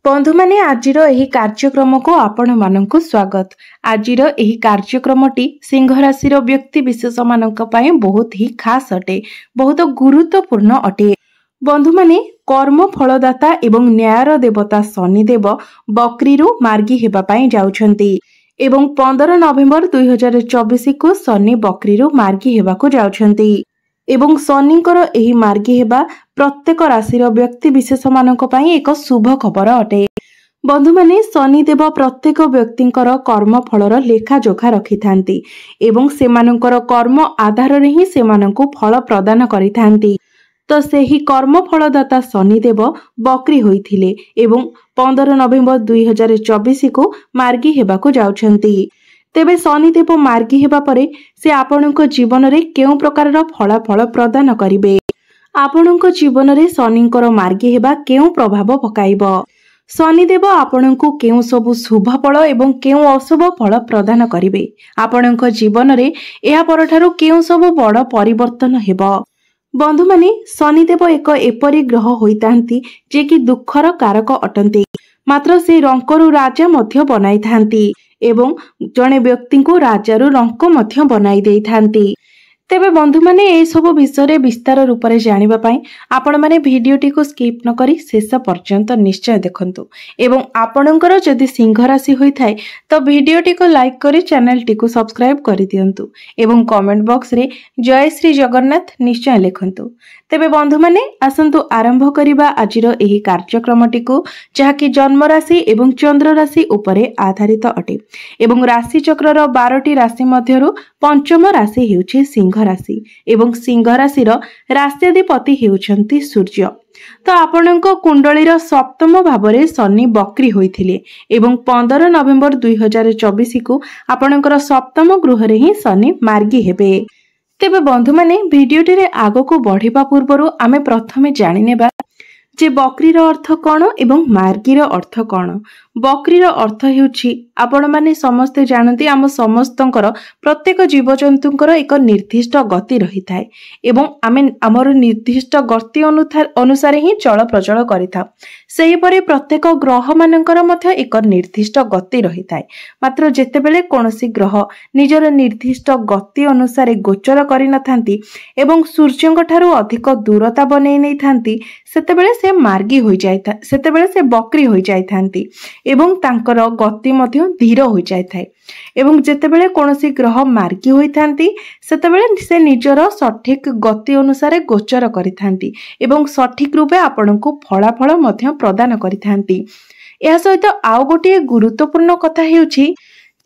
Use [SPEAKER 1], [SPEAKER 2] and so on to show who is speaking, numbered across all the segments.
[SPEAKER 1] बंधु माने आजिर एही कार्यक्रम को आपण माननकु स्वागत। आजिर एही कार्यक्रमटी सिंह राशि व्यक्ति विशेष मानक पई बहुत ही खास अटे, बहुत गुरुत्वपूर्ण अटे। बंधु माने कर्म फलदाता एवं न्यायर देवता शनिदेव बकरीरु मार्गी हेबा पई जाउछंती एवं 15 नवेम्बर 2024 को शनि बकरीरु मार्गी हेबाकु जाउछंती एवं शनिंकर एही मार्गी हेबा प्रत्येक राशिर व्यक्ति विशेष मानक पई एक शुभ खबर अटे। बंधु माने शनिदेव प्रत्येक व्यक्तिंकर कर्म फलर लेखा जोखा रखिथांती एवं सेमानंकर कर्म आधार रे ही सेमानंकु फल प्रदान करिथांती। तो सेही कर्म फलदाता शनिदेव बकरी होइथिले एवं 15 नवेम्बर 2024 को मार्गी हेबाकु जाउछंती। तेबे शनिदेव मार्गी हेबा परे से आपणक जीवन रे केउ प्रकार फलाफल प्रदान करिवे। आपणक जीवन रे शनिंकर मार्गी हेबा केउ प्रभाव पकाइबो। शनिदेव आपणकु केउ सबु शुभ फल एवं केउ अशुभ फल प्रदान करिवे। आपणक जीवन रे एहा परठारु केउ सबु बड़ परिवर्तन हेबो। बंधु माने शनिदेव एक एपरी ग्रह होइतांती जे कि दुखर कारक अटंती, मात्र से रंकरु राजा मध्य बनाई थांती एवं जने व्यक्ति को राजारु रंक मध्य बनाई देई थांती। तेबे बंधु माने ए सब विषय विस्तार रूप से जानिबा पई आपण माने भिडियोटी को स्किप न करी शेष पर्यंत निश्चय देखंतु एवं आपणकर जदि सिंह राशि होई थाए तो भिडियोटी को लाइक करी चैनल टी को सब्सक्राइब करि दियंतु एवं कमेंट बॉक्स रे जय श्री जगन्नाथ निश्चय लिखंतु। तेबे बंधु माने आसंतु आरंभ करिबा आजिर एही कार्यक्रमटी को जहाकि जन्म राशि एवं चंद्र राशि उपरे आधारित अटे एवं राशि चक्रर 12टी राशि मध्यरु पंचम राशि हेउछि सिंह राशि एवं सिंह राशिर राष्ट्राधिपति हेउछंती सूर्य। तो आपणक कुंडलीर सप्तम भावरे शनि बकरी होइथिले एवं 15 नवेम्बर 2024 को आपणकर सप्तम गृह रे ही शनि मार्गी हेबे। तेबे बंधु माने भिडियोटी रे आगो को बढ़िबा पूर्वरु आमे प्रथमे जानि नेबा जे बकरीर अर्थ कौन एवं मार्गीर अर्थ कौन। बकरीर अर्थ हेउछि आपण माने समस्ते जानती आम समस्तंकर प्रत्येक जीवजंतुंकर एक निर्दिष्ट गति रही थाए एवं आमे आमर निर्दिष्ट गति अनुसार ही चल प्रचल करिथा। सेहि परे प्रत्येक ग्रह मानकर मध्य एक निर्दिष्ट गति रही थाए, मात्र जेतेबेले कोनोसी ग्रह निजर निर्दिष्ट गति अनुसार गोचर करि नथांती एवं सूर्यंक ठारू अधिक दूरता बनै नै थांती सेतेबेले से मार्गी होई जायथा, सेतेबेले से बकरी होई जायथांती एवं तांकर गति मध्य धीर होई जायथाय एवं जेतेबेले कोनोसी ग्रह मार्गी होई थांती सेतेबेले से निजर सठिक गति अनुसार गोचर करिथांती एवं सठिक रूपे आपनकु फलाफल मध्य प्रदान करिथांती। एहा सहित आउ गोटे गुरुत्वपूर्ण कथा हेउछि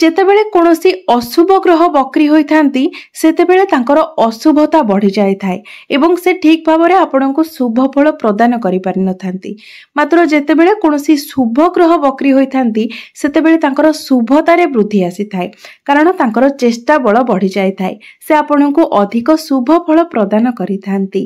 [SPEAKER 1] जेतेबेले कोनोसी अशुभ ग्रह बकरी होई थांती सेतेबेले तांकर अशुभता बढ़ी जाय थाए एवं से ठीक भाबरे आपनकु शुभ फल प्रदान करि पारि नथांती, मात्र जेतेबेले कोनोसी शुभ ग्रह बकरी होई थांती सेतेबेले तांकर शुभतारे वृद्धि आसी थाए कारण तांकर चेष्टा बल बढ़ी जाय थाए, से आपनकु अधिक शुभ फल प्रदान करि थांती।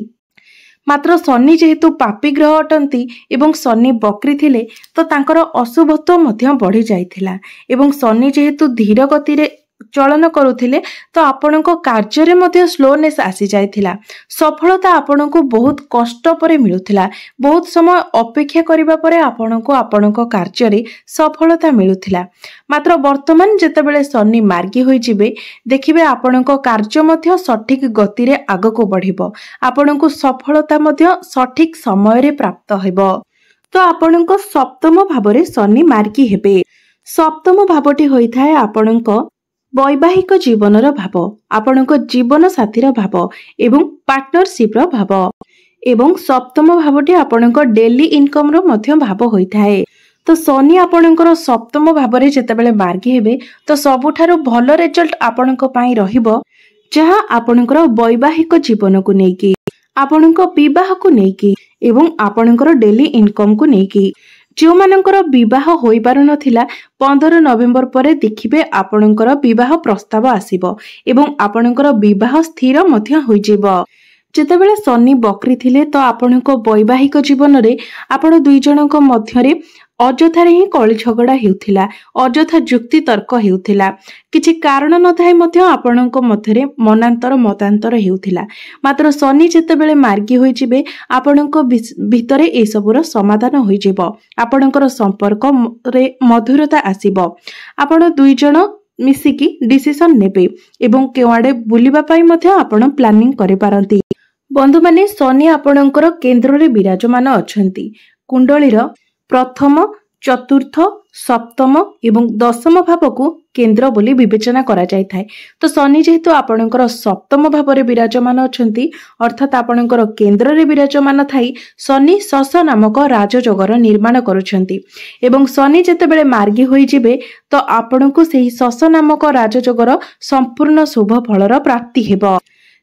[SPEAKER 1] मात्र शनि जेहेतु पापी ग्रह अटंती एवं शनि बकरी थिले तो तांकर अशुभत्व मध्य बढ़ी जाइथिला एवं शनि जेहेतु धीर गति रे चलन करुथिले तो आपणको कार्य रे मध्य स्लोनेस आसी जाइथिला। सफलता आपणको बहुत कष्ट परे मिलुथिला, बहुत समय अपेक्षा करिबा परे आपणको आपणको कार्य रे सफलता मिलुथिला। मात्र वर्तमान जेतेबेले शनि मार्गी होई जिबे देखिबे आपणको कार्य मध्य सठिक गति रे आगको बढ़िबो, आपणको सफलता मध्य सठिक समय रे प्राप्त हेबो। तो आपणको सप्तम भावरे शनि मार्गी हेबे। सप्तम भावटी होई थाए आपणको वैवाहिक जीवनर भाव, आपणक जीवन साथीर भाव एवं पार्टनरशिप भाव एवं सप्तम भावटी आपणक डेली इनकम रो मध्य भाव होई थाए। तो शनि आपणकर सप्तम भावरे जेतेबेले मार्गी हेबे तो सबुठारु भलो रिजल्ट आपणक पई रहिबो जहां आपणकर वैवाहिक जीवन को नेकी, आपणक विवाह को नेकी एवं आपणकर डेली इनकम को नेकी। जो मानकर विवाह होई पारु नथिला 15 नवेम्बर परे देखिबे आपणकर विवाह प्रस्ताव आसीबो एवं आपणकर विवाह स्थिर मध्य होई जेबो। जेतेबेले शनि बकरी थिले तो आपणको वैवाहिक जीवन रे आपण दुई जनक मध्यरे ଅଯଥାରେ ହିଁ କଳି ଝଗଡ଼ା ହେଉଥିଲା, ଅଯଥା ଯୁକ୍ତି ତର୍କ ହେଉଥିଲା, କିଛି କାରଣ ନଥାଇ ମଧ୍ୟ ଆପଣଙ୍କ ମଧ୍ୟରେ ମତାନ୍ତର ହେଉଥିଲା। ମାତ୍ର ଶନି ଯେତେବେଳେ ମାର୍ଗୀ ହୋଇଯିବେ ଆପଣଙ୍କ ଭିତରେ ଏସବୁର ସମାଧାନ ହୋଇଯିବ। ଆପଣଙ୍କର ସମ୍ପର୍କରେ ମଧୁରତା ଆସିବ। ଆପଣ ଦୁଇ ଜଣ ମିଶିକି ଡିସିସନ ନେବେ ଏବଂ କେଉଁଆଡ଼େ ବୁଲିବା ପାଇଁ ମଧ୍ୟ ଆପଣ ପ୍ଲାନିଂ କରିପାରନ୍ତି। ବନ୍ଧୁମାନେ, ଶନି ଆପଣଙ୍କର କେନ୍ଦ୍ରରେ ବିରାଜମାନ ଅଛନ୍ତି। କୁଣ୍ଡଳୀର ପ୍ରଥମ, ଚତୁର୍ଥ, ସପ୍ତମ ଏବଂ ଦଶମ ଭାବକୁ କେନ୍ଦ୍ର ବୋଲି ବିବେଚନା କରାଯାଇଥାଏ। ତ ଶନି ଯେହେତୁ ଆପଣଙ୍କର ସପ୍ତମ ଭାବରେ ବିରାଜମାନ ଅଛନ୍ତି, ଅର୍ଥାତ୍ ଆପଣଙ୍କର କେନ୍ଦ୍ରରେ ବିରାଜମାନ ଥାଇ ଶନି ଶଶ ନାମକ ରାଜଯୋଗର ନିର୍ମାଣ କରୁଛନ୍ତି ଏବଂ ଶନି ଯେତେବେଳେ ମାର୍ଗୀ ହୋଇଯିବେ ତ ଆପଣଙ୍କୁ ସେହି ଶଶ ନାମକ ରାଜଯୋଗର ସମ୍ପୂର୍ଣ୍ଣ ଶୁଭ ଫଳର ପ୍ରାପ୍ତି ହେବ।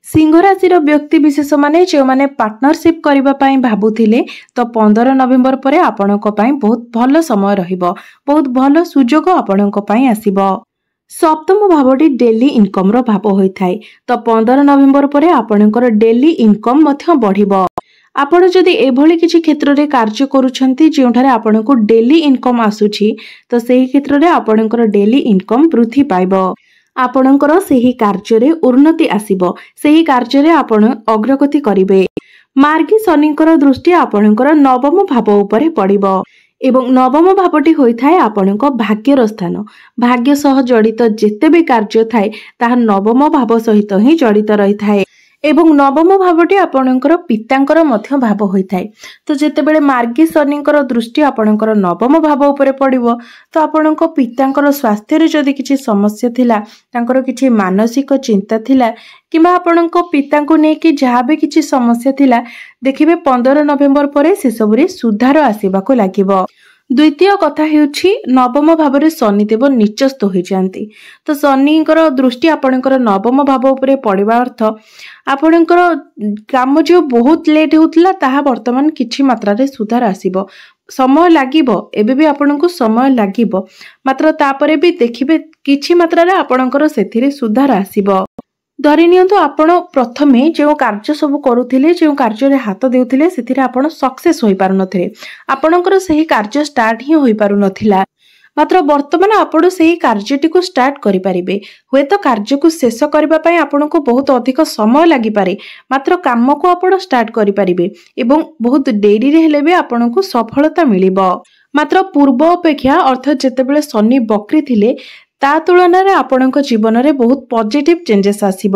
[SPEAKER 1] ସିଂହ ରାଶିର ବ୍ୟକ୍ତି ବିଶେଷ ମାନେ ଯେଉଁମାନେ ପାର୍ଟନରସିପ୍ କରିବା ପାଇଁ ଭାବୁଥିଲେ ତ 15 ନଭେମ୍ବର ପରେ ଆପଣଙ୍କ ପାଇଁ ବହୁତ ଭଲ ସମୟ ରହିବ, ବହୁତ ଭଲ ସୁଯୋଗ ଆପଣଙ୍କ ପାଇଁ ଆସିବ। ସପ୍ତମ ଭାବଟି ଡେଲି ଇନକମର ଭାବ ହୋଇଥାଏ। ତ 15 ନଭେମ୍ବର ପରେ ଆପଣଙ୍କର ଡେଲି ଇନକମ ମଧ୍ୟ ବଢିବ। ଆପଣ ଯଦି ଏଭଳି କିଛି କ୍ଷେତ୍ରରେ କାର୍ଯ୍ୟ କରୁଛନ୍ତି ଯେଉଁଠାରେ ଆପଣଙ୍କୁ ଡେଲି ଇନକମ ଆସୁଛି ତ ସେହି କ୍ଷେତ୍ରରେ ଆପଣଙ୍କର ଡେଲି ଇନକମ ବୃଦ୍ଧି ପାଇବ। ଆପଣଙ୍କର ସେହି କାର୍ଯ୍ୟରେ ଉନ୍ନତି ଆସିବ, ସେହି କାର୍ଯ୍ୟରେ ଆପଣ ଅଗ୍ରଗତି କରିବେ। ମାର୍ଗୀ ଶନିଙ୍କର ଦୃଷ୍ଟି ଆପଣଙ୍କର ନବମ ଭାବ ଉପରେ ପଡ଼ିବ ଏବଂ ନବମ ଭାବଟି ହୋଇଥାଏ ଆପଣଙ୍କ ଭାଗ୍ୟର ସ୍ଥାନ। ଭାଗ୍ୟ ସହ ଜଡ଼ିତ ଯେତେ ବି କାର୍ଯ୍ୟ ଥାଏ ତାହା ନବମ ଭାବ ସହିତ ହିଁ ଜଡ଼ିତ ରହିଥାଏ ଏବଂ ନବମ ଭାବଟି ଆପଣଙ୍କର ପିତାଙ୍କର ମଧ୍ୟ ଭାବ ହୋଇଥାଏ। ତ ଯେତେବେଳେ ମାର୍ଗୀ ଶନିଙ୍କର ଦୃଷ୍ଟି ଆପଣଙ୍କର ନବମ ଭାବ ଉପରେ ପଡ଼ିବ ତ ଆପଣଙ୍କ ପିତାଙ୍କର ସ୍ୱାସ୍ଥ୍ୟରେ ଯଦି କିଛି ସମସ୍ୟା ଥିଲା, ତାଙ୍କର କିଛି ମାନସିକ ଚିନ୍ତା ଥିଲା କିମ୍ବା ଆପଣଙ୍କ ପିତାଙ୍କୁ ନେଇକି ଯାହା ବି କିଛି ସମସ୍ୟା ଥିଲା, ଦେଖିବେ 15 ନଭେମ୍ବର ପରେ ସେସବୁରେ ସୁଧାର ଆସିବାକୁ ଲାଗିବ। ଦ୍ୱିତୀୟ କଥା ହେଉଛି ନବମ ଭାବରେ ଶନିଦେବ ନିଚସ୍ତ ହୋଇଯାଆନ୍ତି। ତ ଶନିଙ୍କର ଦୃଷ୍ଟି ଆପଣଙ୍କର ନବମ ଭାବ ଉପରେ ପଡ଼ିବା ଅର୍ଥ ଆପଣଙ୍କର କାମ ଯେଉଁ ବହୁତ ଲେଟ୍ ହେଉଥିଲା ତାହା ବର୍ତ୍ତମାନ କିଛି ମାତ୍ରାରେ ସୁଧାର ଆସିବ। ସମୟ ଲାଗିବ, ଏବେ ବି ଆପଣଙ୍କୁ ସମୟ ଲାଗିବ, ମାତ୍ର ତାପରେ ବି ଦେଖିବେ କିଛି ମାତ୍ରାରେ ଆପଣଙ୍କର ସେଥିରେ ସୁଧାର ଆସିବ। ଧରି ନିଅନ୍ତୁ ଆପଣ ପ୍ରଥମେ ଯେଉଁ କାର୍ଯ୍ୟ ସବୁ କରୁଥିଲେ, ଯେଉଁ କାର୍ଯ୍ୟରେ ହାତ ଦେଉଥିଲେ ସେଥିରେ ଆପଣ ସକ୍ସେସ୍ ହୋଇପାରୁନଥିଲେ, ଆପଣଙ୍କର ସେହି କାର୍ଯ୍ୟ ଷ୍ଟାର୍ଟ ହିଁ ହୋଇପାରୁନଥିଲା, ମାତ୍ର ବର୍ତ୍ତମାନ ଆପଣ ସେହି କାର୍ଯ୍ୟଟିକୁ ଷ୍ଟାର୍ଟ କରିପାରିବେ। ହୁଏତ କାର୍ଯ୍ୟକୁ ଶେଷ କରିବା ପାଇଁ ଆପଣଙ୍କୁ ବହୁତ ଅଧିକ ସମୟ ଲାଗିପାରେ, ମାତ୍ର କାମକୁ ଆପଣ ଷ୍ଟାର୍ଟ କରିପାରିବେ ଏବଂ ବହୁତ ଡେରିରେ ହେଲେ ବି ଆପଣଙ୍କୁ ସଫଳତା ମିଳିବ। ମାତ୍ର ପୂର୍ବ ଅପେକ୍ଷା ଅର୍ଥାତ୍ ଯେତେବେଳେ ଶନି ବକ୍ରୀ ଥିଲେ ତା ତୁଳନାରେ ଆପଣଙ୍କ ଜୀବନରେ ବହୁତ ପଜିଟିଭ ଚେଞ୍ଜେସ୍ ଆସିବ।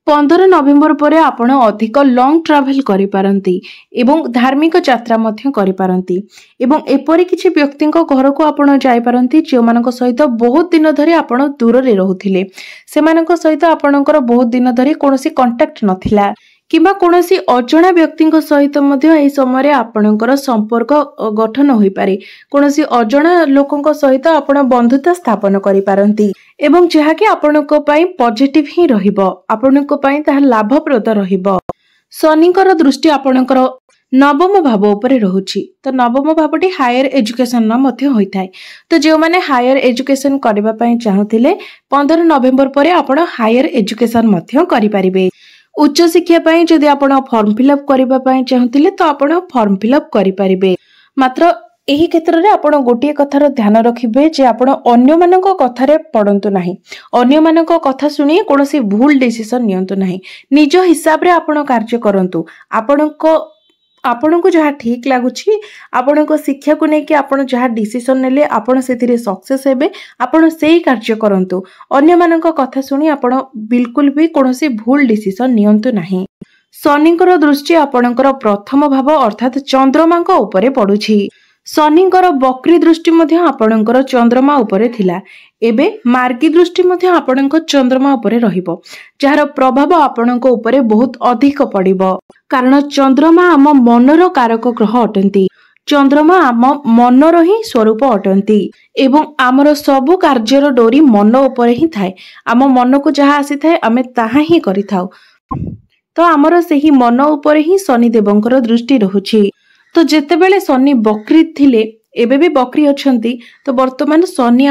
[SPEAKER 1] 15 ନଭେମ୍ବର ପରେ ଆପଣ ଅଧିକ ଲଙ୍ଗ ଟ୍ରାଭେଲ କରିପାରନ୍ତି ଏବଂ ଧାର୍ମିକ ଯାତ୍ରା ମଧ୍ୟ କରିପାରନ୍ତି ଏବଂ ଏପରି କିଛି ବ୍ୟକ୍ତିଙ୍କ ଘରକୁ ଆପଣ ଯାଇପାରନ୍ତି ଯେଉଁମାନଙ୍କ ସହିତ ବହୁତ ଦିନ ଧରି ଆପଣ ଦୂରରେ ରହୁଥିଲେ, ସେମାନଙ୍କ ସହିତ ଆପଣଙ୍କର ବହୁତ ଦିନ ଧରି କୌଣସି କଣ୍ଟାକ୍ଟ ନଥିଲା କିମ୍ବା କୌଣସି ଅଜଣା ବ୍ୟକ୍ତିଙ୍କ ସହିତ ମଧ୍ୟ ଏହି ସମୟରେ ଆପଣଙ୍କର ସମ୍ପର୍କ ଗଠନ ହୋଇପାରେ। କୌଣସି ଅଜଣା ଲୋକଙ୍କ ସହିତ ଆପଣ ବନ୍ଧୁତା ସ୍ଥାପନ କରିପାରନ୍ତି ଏବଂ ଯାହାକି ଆପଣଙ୍କ ପାଇଁ ପଜିଟିଭ ହିଁ ରହିବ, ଆପଣଙ୍କ ପାଇଁ ତାହା ଲାଭପ୍ରଦ ରହିବ। ଶନିଙ୍କର ଦୃଷ୍ଟି ଆପଣଙ୍କର ନବମ ଭାବ ଉପରେ ରହୁଛି। ତ ନବମ ଭାବଟି ହାୟର ଏଜୁକେସନର ମଧ୍ୟ ହୋଇଥାଏ। ତ ଯେଉଁମାନେ ହାୟର ଏଜୁକେସନ କରିବା ପାଇଁ ଚାହୁଁଥିଲେ 15 ନଭେମ୍ବର ପରେ ଆପଣ ହାୟର ଏଜୁକେସନ ମଧ୍ୟ କରିପାରିବେ। ଉଚ୍ଚଶିକ୍ଷା ପାଇଁ ଯଦି ଆପଣ ଫର୍ମ ଫିଲ୍ଅପ୍ କରିବା ପାଇଁ ଚାହୁଁଥିଲେ ତ ଆପଣ ଫର୍ମ ଫିଲ୍ଅପ୍ କରିପାରିବେ। ମାତ୍ର ଏହି କ୍ଷେତ୍ରରେ ଆପଣ ଗୋଟିଏ କଥାର ଧ୍ୟାନ ରଖିବେ ଯେ ଆପଣ ଅନ୍ୟମାନଙ୍କ କଥାରେ ପଡ଼ନ୍ତୁ ନାହିଁ, ଅନ୍ୟମାନଙ୍କ କଥା ଶୁଣି କୌଣସି ଭୁଲ ଡିସିସନ ନିଅନ୍ତୁ ନାହିଁ। ନିଜ ହିସାବରେ ଆପଣ କାର୍ଯ୍ୟ କରନ୍ତୁ। ଆପଣଙ୍କୁ ଯାହା ଠିକ୍ ଲାଗୁଛି, ଆପଣଙ୍କ ଶିକ୍ଷାକୁ ନେଇକି ଆପଣ ଯାହା ଡିସିସନ ନେଲେ ଆପଣ ସେଥିରେ ସକ୍ସେସ୍ ହେବେ, ଆପଣ ସେଇ କାର୍ଯ୍ୟ କରନ୍ତୁ। ଅନ୍ୟମାନଙ୍କ କଥା ଶୁଣି ଆପଣ ବିଲକୁଲ ବି କୌଣସି ଭୁଲ ଡିସିସନ ନିଅନ୍ତୁ ନାହିଁ। ଶନିଙ୍କର ଦୃଷ୍ଟି ଆପଣଙ୍କର ପ୍ରଥମ ଭାବ ଅର୍ଥାତ୍ ଚନ୍ଦ୍ରମାଙ୍କ ଉପରେ ପଡୁଛି। ଶନିଙ୍କର ବକ୍ରୀ ଦୃଷ୍ଟି ମଧ୍ୟ ଆପଣଙ୍କର ଚନ୍ଦ୍ରମା ଉପରେ ଥିଲା, ଏବେ ମାର୍ଗୀ ଦୃଷ୍ଟି ମଧ୍ୟ ଆପଣଙ୍କ ଚନ୍ଦ୍ରମା ଉପରେ ରହିବ, ଯାହାର ପ୍ରଭାବ ଆପଣଙ୍କ ଉପରେ ବହୁତ ଅଧିକ ପଡ଼ିବ। କାରଣ ଚନ୍ଦ୍ରମା ଆମ ମନର କାରକ ଗ୍ରହ ଅଟନ୍ତି, ଚନ୍ଦ୍ରମା ଆମ ମନର ହିଁ ସ୍ୱରୂପ ଅଟନ୍ତି ଏବଂ ଆମର ସବୁ କାର୍ଯ୍ୟର ଡୋରି ମନ ଉପରେ ହିଁ ଥାଏ। ଆମ ମନକୁ ଯାହା ଆସିଥାଏ ଆମେ ତାହା ହିଁ କରିଥାଉ। ତ ଆମର ସେହି ମନ ଉପରେ ହିଁ ଶନିଦେବଙ୍କର ଦୃଷ୍ଟି ରହୁଛି। ତ ଯେତେବେଳେ ଶନି ବକ୍ରୀ ଥିଲେ, ଏବେ ବି ବକ୍ରୀ ଅଛନ୍ତି, ତ ବର୍ତ୍ତମାନ ଶନି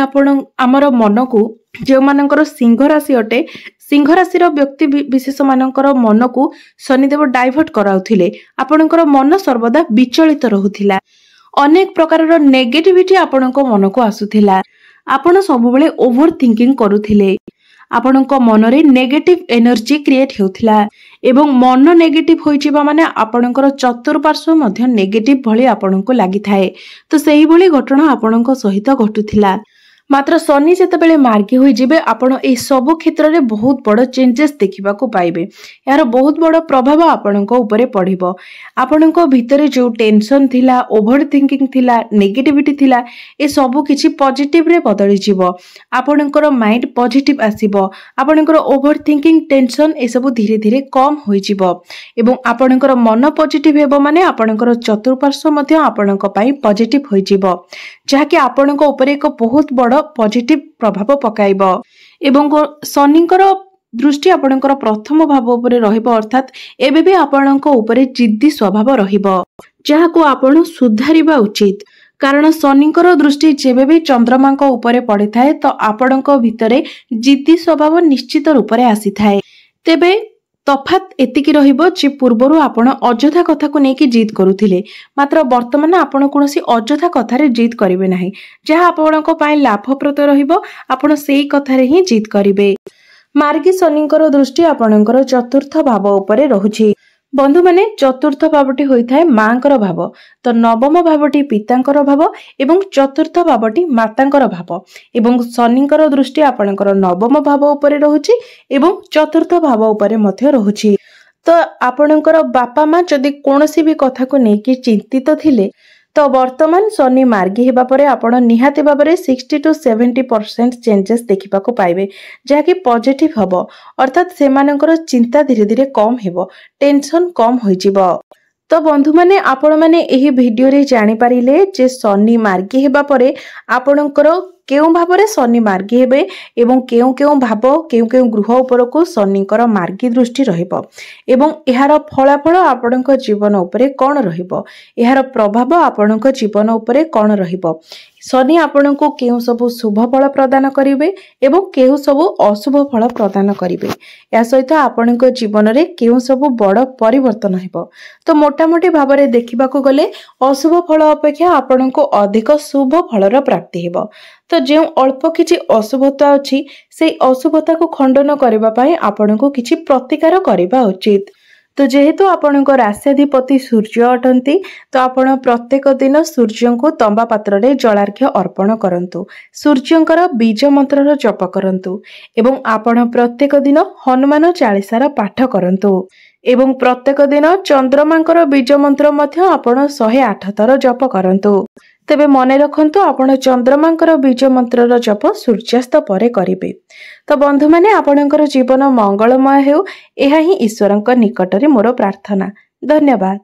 [SPEAKER 1] ଆମର ମନକୁ, ଯେଉଁମାନଙ୍କର ସିଂହ ରାଶି ଅଟେ, ସିଂହ ରାଶିର ବ୍ୟକ୍ତି ବିଶେଷ ମାନଙ୍କର ମନକୁ ଶନିଦେବ ଡାଇଭର୍ଟ କରାଉଥିଲେ। ଆପଣଙ୍କର ମନ ସର୍ବଦା ବିଚଳିତ ରହୁଥିଲା, अनेक प्रकार नेगेटिविटी आपणको मन को आसुथिला। आपण सबुबले ओवर थिंकिंग करुथिले। आपणक मनरे नेगेटिव एनर्जी क्रिएट हेउथिला एवं मन नेगेटिव होइचिबा माने आपणकर चतुर्पार्श्व मध्य नेगेटिव भली आपणको लागि थाए। तो सेही भली घटना आपणको सहित घटुथिला। मात्र शनि जेतेबेले मार्गी होई जिबे आपण ए सब क्षेत्र रे बहुत बड़ चेंजेस देखिबा को पाइबे। यार बहुत बड़ प्रभाव आपणको ऊपर पड़िबो। आपणको भितरे जो टेंशन थिला, ओवर थिंकिंग थिला, नेगेटिविटी थिला, ए सब किछि पॉजिटिव रे बदली जिवो। आपणकर माइंड पॉजिटिव आसीबो। आपणकर ओवर थिंकिंग, टेंशन ए सब धीरे धीरे कम होई जिवो एवं आपणकर मन पॉजिटिव हेबो माने आपणकर चतुर्पार्श्व मध्य आपणको पई पॉजिटिव होई जिवो, जहा कि आपणको ऊपर एक बहुत बड़ पॉजिटिव प्रभाव पकाइबो। एवं शनिकर दृष्टि आपणकर प्रथम भाव उपरे रहिबो, अर्थात एबे भी आपणको ऊपर जिद्दी स्वभाव रहिबो, जहा को आपण सुधारिबा उचित। कारण शनिकर दृष्टि जेबे भी चंद्रमांको ऊपर पड़े थाए तो आपणको भितरे जिद्दी स्वभाव निश्चित रूप से आसी थाए। तेबे तफात एतिकी रहिबो जे पूर्वरु आपण अजथा कथा को नेकी जिद करुथिले, मात्र वर्तमान आपण कोनोसी अजथा कथारे जिद करिवे नाही। जहा आपणको पाई लाभप्रद रहिबो आपण सेही कथारे ही जिद करिवे। मार्गी शनिकर दृष्टि आपणकर चतुर्थ भाव उपरे रहुछि। बंधु माने चतुर्थ भावटी होइथाय मांकर भाव, तो नवम भावटी पितांकर भाव एवं चतुर्थ भावटी मातांकर भाव एवं शनिकर दृष्टि आपणकर नवम भाव उपरे रहुछि एवं चतुर्थ भाव उपरे मध्य रहुछि। तो आपणकर बापा मां जदि कोनोसी भी कथा को नेकी चिंतित थिले तो वर्तमान शनि मार्गी हेबा परे आपण निहाती भाबरे 60 to 70% चेंजेस देखिबा को पाइबे, जहा कि पॉजिटिव हबो। अर्थात सेमानकर चिंता धीरे धीरे कम हेबो, टेंशन कम होई जिवो। तो बंधु माने आपण माने एही वीडियो रे जानि पारिले जे शनि मार्गी हेबा परे आपणकर केउ भाबरे शनि मार्गी हेबे एवं केउ केउ भाव केउ गृह उपर को शनिकर मार्गी दृष्टि रहिबो एवं एहार फलाफल आपणक जीवन उपरे कोन रहिबो, एहार प्रभाव आपणक जीवन उपरे कोन रहिबो। शनि आपणको केउ सब शुभ फल प्रदान करिवे एवं केउ सब अशुभ फल प्रदान करिवे। या सहित आपणक जीवन रे केउ सब बड़ परिवर्तन हेबो। तो मोटामोटी भाबरे देखिबा को गले अशुभ फल अपेक्षा आपणको अधिक शुभ फलर प्राप्ति हेबो। तो जो अल्प किछि अशुभता अछि से अशुभता को खंडन करबा पई आपणको किछि प्रतिकार करबा उचित। तो जेहेतु आपणको राश्याधिपति सूर्य अटंती तो आपण प्रत्येक दिन सूर्य को तंबा पात्र रे जलार्घ्य अर्पण करंतु, सूर्यंकर बीज मंत्र जप करंतु एवं आपण प्रत्येक दिन हनुमान चालीसार पाठ करंतु एवं प्रत्येक दिन चंद्रमांकर बीज मंत्र मध्य आपण 108 थर जप करंतु। तेबे मने रखंतु आपण चंद्रमांकर बीज मंत्रर जप सूर्यास्त परे करिवे। तो बंधु माने आपणकर जीवन मंगलमय हेउ, एहा ही ईश्वरंक निकटरे मोर प्रार्थना। धन्यवाद।